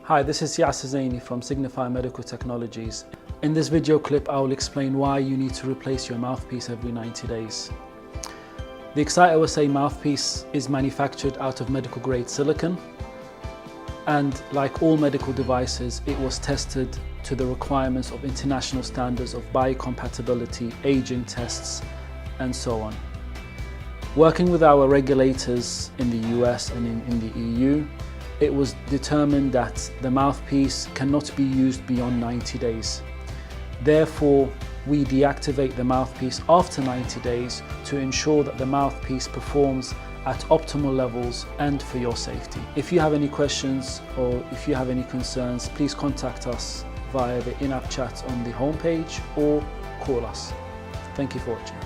Hi, this is Yasser Zaini from Signify Medical Technologies. In this video clip, I will explain why you need to replace your mouthpiece every 90 days. The eXciteOSA mouthpiece is manufactured out of medical grade silicone, and like all medical devices, it was tested to the requirements of international standards of biocompatibility, aging tests, and so on. Working with our regulators in the US and in the EU, it was determined that the mouthpiece cannot be used beyond 90 days. Therefore, we deactivate the mouthpiece after 90 days to ensure that the mouthpiece performs at optimal levels and for your safety. If you have any questions or if you have any concerns, please contact us via the in-app chat on the homepage or call us. Thank you for watching.